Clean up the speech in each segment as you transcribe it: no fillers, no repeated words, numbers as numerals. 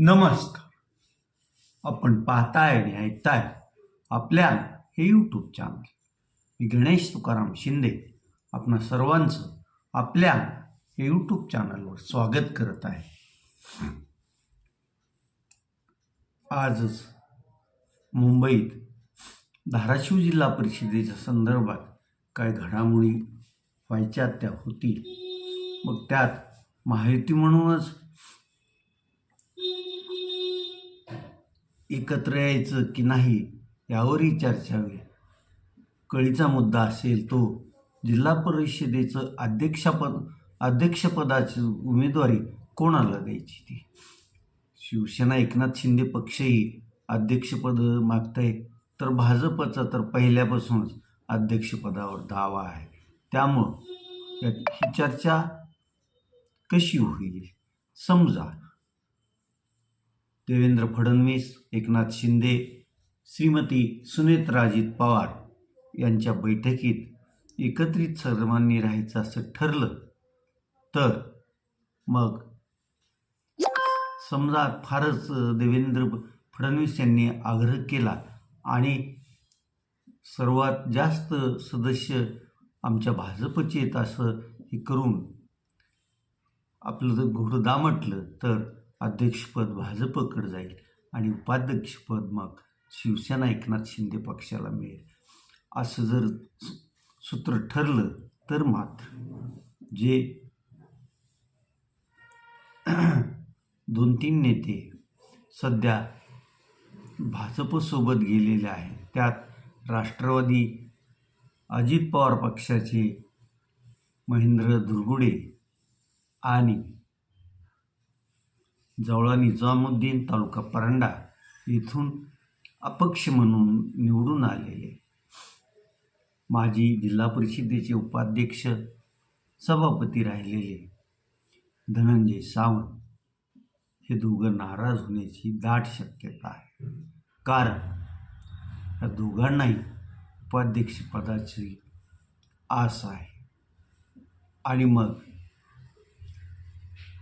नमस्कार. आपण पाहताय आणि ऐकताय आपल्या हे यूट्यूब चॅनल. मी गणेश तुकाराम शिंदे आपणा सर्वांचं आपल्या हे यूट्यूब चॅनलवर स्वागत करत आहे. आजच मुंबईत धाराशिव जिल्हा परिषदेच्या संदर्भात काय घडामोडी व्हायच्या त्या होतील. मग त्यात माहिती म्हणूनच एकत्र यायचं की नाही यावरही चर्चा होईल. कळीचा मुद्दा असेल तो जिल्हा परिषदेचं अध्यक्षपदाची उमेदवारी कोणाला द्यायची ती. शिवसेना एकनाथ शिंदे पक्षही अध्यक्षपद मागतंय, तर भाजपचा तर पहिल्यापासूनच अध्यक्षपदावर दावा आहे. त्यामुळं ही चर्चा कशी होईल. समजा देवेंद्र फडणवीस, एकनाथ शिंदे, श्रीमती सुनेत्राजीत पवार यांच्या बैठकीत एकत्रित सर्वांनी राहायचं असं ठरलं तर मग समजा फारच देवेंद्र फडणवीस यांनी आग्रह केला आणि सर्वात जास्त सदस्य आमच्या भाजपचे आहेत असं हे करून आपलं जर घोडं दामटलं तर अध्यक्षपद भाजपकडे जाईल आणि उपाध्यक्षपद मग शिवसेना एकनाथ शिंदे पक्षाला मिळेल. असं जर सूत्र ठरलं तर मात्र जे 2-3 नेते सध्या भाजपसोबत गेलेले आहेत, त्यात राष्ट्रवादी अजित पवार पक्षाचे महेंद्र धुरगुडे आणि जवळा निजामुद्दीन तालुका परांडा येथून अपक्ष म्हणून निवडून आलेले माजी जिल्हा परिषदेचे उपाध्यक्ष सभापती राहिलेले धनंजय सावंत हे दोघं नाराज होण्याची दाट शक्यता आहे. कारण या दोघांनाही उपाध्यक्षपदाची आस आहे आणि मग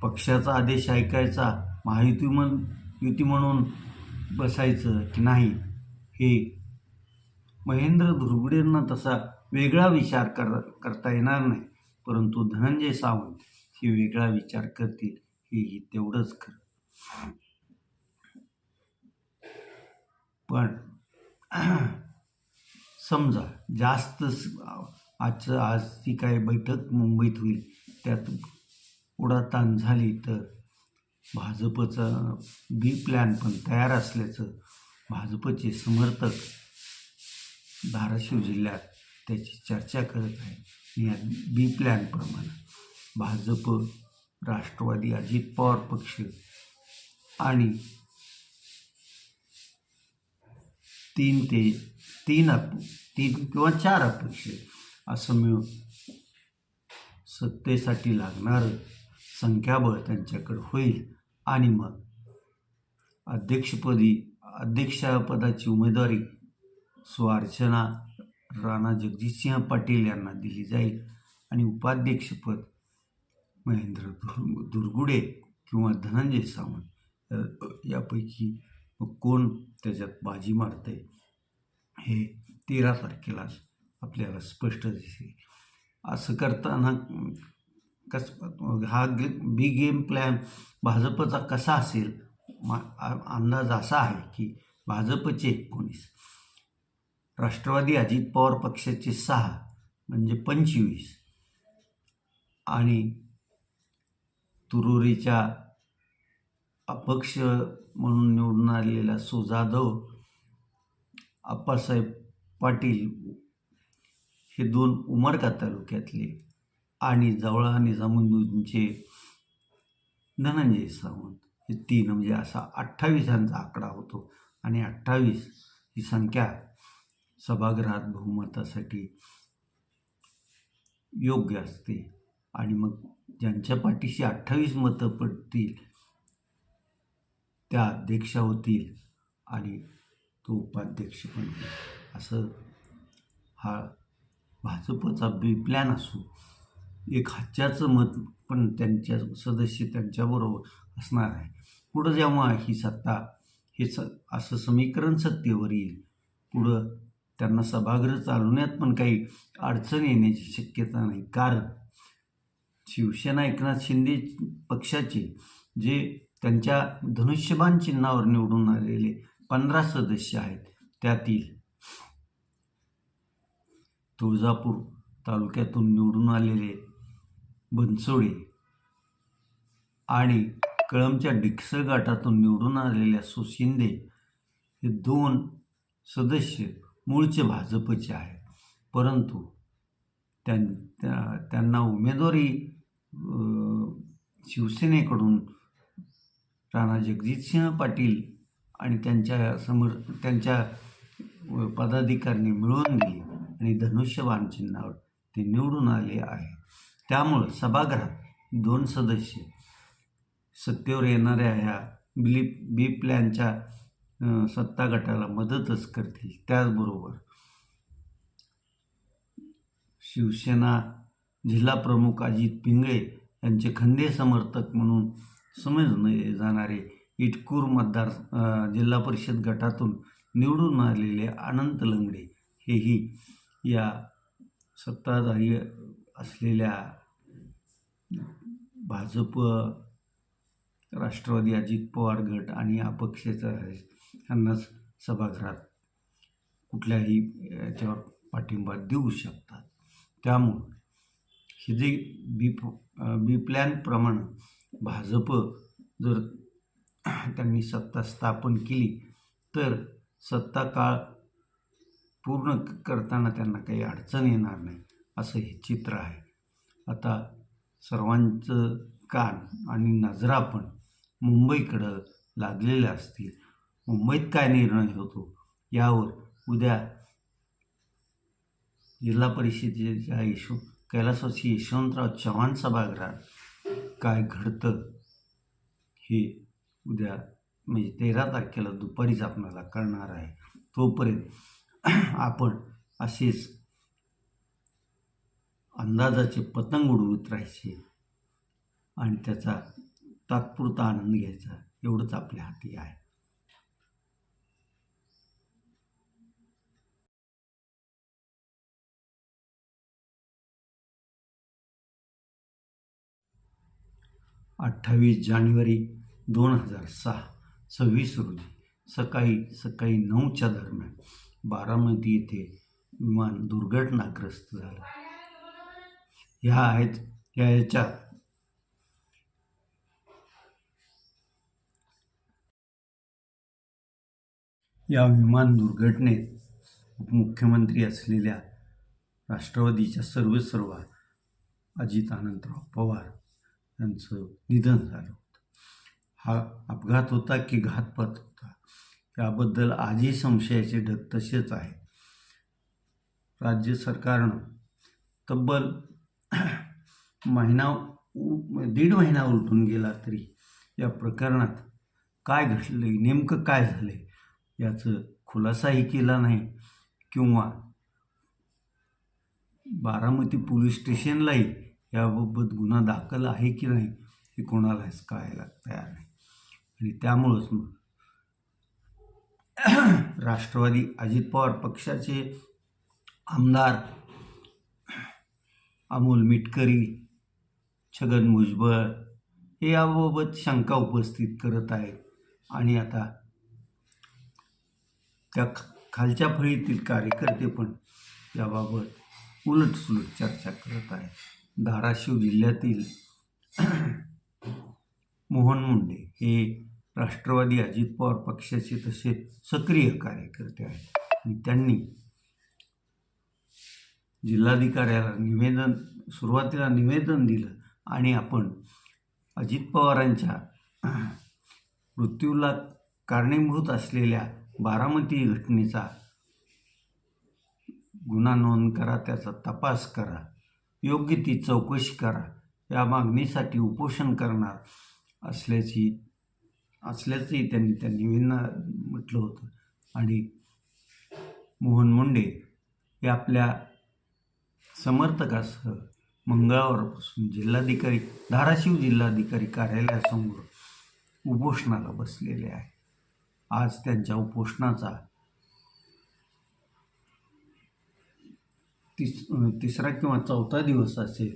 पक्षाचा आदेश ऐकायचा, महायुती म्हणून बसायचं की नाही हे महेंद्र धुरगुडेंना तसा वेगळा विचार करता येणार नाही, परंतु धनंजय सावंत हे वेगळा विचार करतील हेही तेवढंच खरं. पण समजा जास्त आज ती काय बैठक मुंबईत होईल त्यात उडाताण झाली तर भाजपचा बी प्लॅन पण तयार असल्याचं भाजपचे समर्थक धाराशिव जिल्ह्यात त्याची चर्चा करत आहे. या बी प्लॅनप्रमाणे भाजप, राष्ट्रवादी अजित पवार पक्ष आणि 3 किंवा 4 अपक्ष असं मिळून सत्तेसाठी लागणारं संख्याबळ त्यांच्याकडे होईल आणि मग अध्यक्षपदाची उमेदवारी सुअर्चना राणा जगजितसिंह पाटील यांना दिली जाईल आणि उपाध्यक्षपद महेंद्र धुरगुडे किंवा धनंजय सावंत यापैकी कोण त्याच्यात बाजी मारते हे 13 तारखेला आपल्याला स्पष्ट दिसेल. असं करताना हा बी गेम प्लॅन भाजपचा कसा असेल. अंदाज असा आहे की भाजपचे 19, राष्ट्रवादी अजित पवार पक्षाचे 6 म्हणजे 25 आणि तुरुरीच्या अपक्ष म्हणून निवडून आलेला जाधव, आप्पासाहेब पाटील हे 2 उमरगा तालुक्यातले आणि जवळा निजामुद्दीनचे धनंजय सावंत हे 3 म्हणजे असा 28 आकडा होतो आणि 28 ही संख्या सभागृहात बहुमतासाठी योग्य असते आणि मग ज्यांच्या पाठीशी 28 मतं पडतील त्या अध्यक्षा होतील आणि तो उपाध्यक्ष पण होईल. असं हा भाजपचा बी प्लॅन असू. एक हाच्याचं मत पण त्यांच्या सदस्य त्यांच्याबरोबर असणार आहे. पुढं जेव्हा ही सत्ता असं समीकरण सत्तेवर येईल, पुढं त्यांना सभागृह चालवण्यात पण काही अडचण येण्याची शक्यता नाही. कारण शिवसेना एकनाथ शिंदे पक्षाचे जे त्यांच्या धनुष्यबाण चिन्हावर निवडून आलेले 15 सदस्य आहेत, त्यातील तुळजापूर तालुक्यातून निवडून आलेले बनसोडे आणि कळंबच्या डिकसळ गटातून निवडून आलेल्या सुशिंदे हे 2 सदस्य मूळचे भाजपचे आहेत. परंतु त्यांना उमेदवारी शिवसेनेकडून राणा जगजितसिंह पाटील आणि त्यांच्या पदाधिकाऱ्यांनी मिळवून दिली आणि धनुष्यबाण चिन्हावर ते निवडून आले आहे. त्यामुळं सभागृहात 2 सदस्य सत्तेवर येणाऱ्या ह्या बी प्लॅनच्या सत्ता गटाला मदतच करतील. त्याचबरोबर शिवसेना जिल्हा प्रमुख अजित पिंगळे यांचे खंदे समर्थक म्हणून समजले जाणारे इटकूर जिल्हा परिषद गटातून निवडून आलेले अनंत लंगडे हेही या सत्ताधारी असलेल्या भाजप, राष्ट्रवादी, अजित पवार गट आणि अपक्षाचा यांनाच सभागृहात कुठल्याही याच्यावर पाठिंबा देऊ शकतात. त्यामुळं हे जे बी प्लॅनप्रमाणे भाजप जर त्यांनी सत्ता स्थापन केली तर सत्ता काळ पूर्ण करताना त्यांना काही अडचण येणार नाही, असं हे चित्र आहे. आता सर्वांचं कान आणि नजरा पण मुंबईकडं लागलेल्या असतील. मुंबईत काय निर्णय होतो यावर उद्या जिल्हा परिषदेच्या कैलासवासी यशवंतराव चव्हाण सभागृहात काय घडतं हे उद्या म्हणजे 13 तारखेला दुपारीच आपल्याला कळणार आहे. तोपर्यंत आपण असेच अंदाजाचे पतंग उडवत राहायचे आणि त्याचा तात्पुरता आनंद घ्यायचा, एवढंच आपल्या हाती आहे. 28 जानेवारी 2006 26 रोजी सकाळी 9च्या दरम्यान बारामती येथे विमान दुर्घटनाग्रस्त झालं. ह्या आहेत याच्यात या विमान दुर्घटनेत उपमुख्यमंत्री असलेल्या राष्ट्रवादीच्या सर्वेसर्वा अजित आनंदराव पवार यांचं निधन झालं होतं. हा अपघात होता की घातपात होता याबद्दल आजही संशयाचे ढग तसेच आहे. राज्य सरकारनं तब्बल दीड महिना उलटून गेला तरी या प्रकरणात काय घडले, नेमकं काय झाले याचं खुलासाही केला नाही किंवा बारामती पोलीस स्टेशनलाही याबाबत गुन्हा दाखल आहे की नाही हे कोणालाच कळायला तयार नाही. आणि त्यामुळंच मग राष्ट्रवादी अजित पवार पक्षाचे आमदार अमोल मिटकरी, छगन भुजबळ हे याबाबत शंका उपस्थित करत आहेत आणि आता त्या खालच्या फळीतील कार्यकर्ते पण याबाबत उलटसुलट चर्चा करत आहेत. धाराशिव जिल्ह्यातील मोहन मुंडे हे राष्ट्रवादी अजित पवार पक्षाचे तसे सक्रिय कार्यकर्ते आहेत आणि त्यांनी जिल्हाधिकाऱ्याला सुरुवातीला निवेदन दिलं आणि आपण अजित पवारांच्या मृत्यूला कारणीभूत असलेल्या बारामती घटनेचा गुन्हा नोंद करा, त्याचा तपास करा, योग्य ती चौकशी करा या मागणीसाठी उपोषण करणार असल्याचंही त्यांनी त्या निवेदनात म्हटलं होतं. आणि मोहन मुंडे हे आपल्या समर्थकासह मंगळवारपासून धाराशिव जिल्हाधिकारी कार्यालयासमोर उपोषणाला बसलेले आहे. आज त्यांच्या उपोषणाचा तिसरा किंवा चौथा दिवस असेल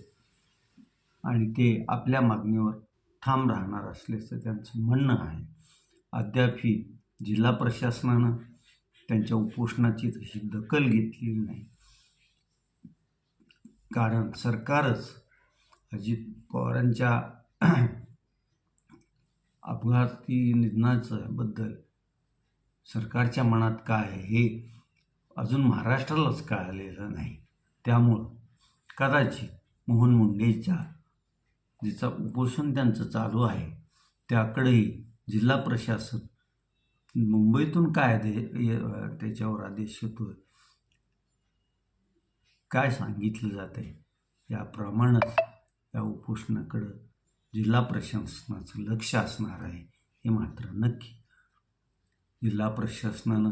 आणि ते आपल्या मागणीवर ठाम राहणार असल्याचं त्यांचं म्हणणं आहे. अद्यापही जिल्हा प्रशासनानं त्यांच्या उपोषणाची तशी दखल घेतलेली नाही. कारण सरकारच अजित पवारांच्या अपघाती निधनाचं बद्दल सरकारच्या मनात काय आहे हे अजून महाराष्ट्रालाच कळालेलं नाही. त्यामुळं कदाचित मोहन मुंडेच्या जिचं उपोषण त्यांचं चालू आहे त्याकडेही जिल्हा प्रशासन मुंबईतून काय त्याच्यावर आदेश येतो, काय सांगितलं जातं आहे, याप्रमाणेच या उपोषणाकडं जिल्हा प्रशासनाचं लक्ष असणार आहे हे मात्र नक्की. जिल्हा प्रशासनानं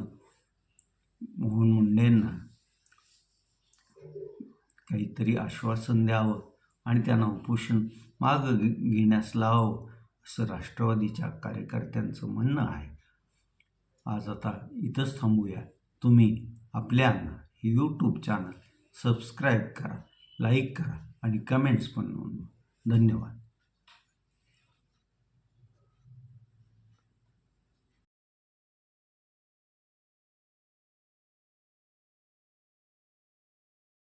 मोहन मुंडेंना काहीतरी आश्वासन द्यावं आणि त्यांना उपोषण मागं घेण्यास लावावं असं राष्ट्रवादीच्या कार्यकर्त्यांचं म्हणणं आहे. आज आता इथंच थांबूया. तुम्ही आपल्यांना हे यूट्यूब चॅनल सबस्क्राईब करा, लाईक करा आणि कमेंट्स पण नोंदवा. धन्यवाद.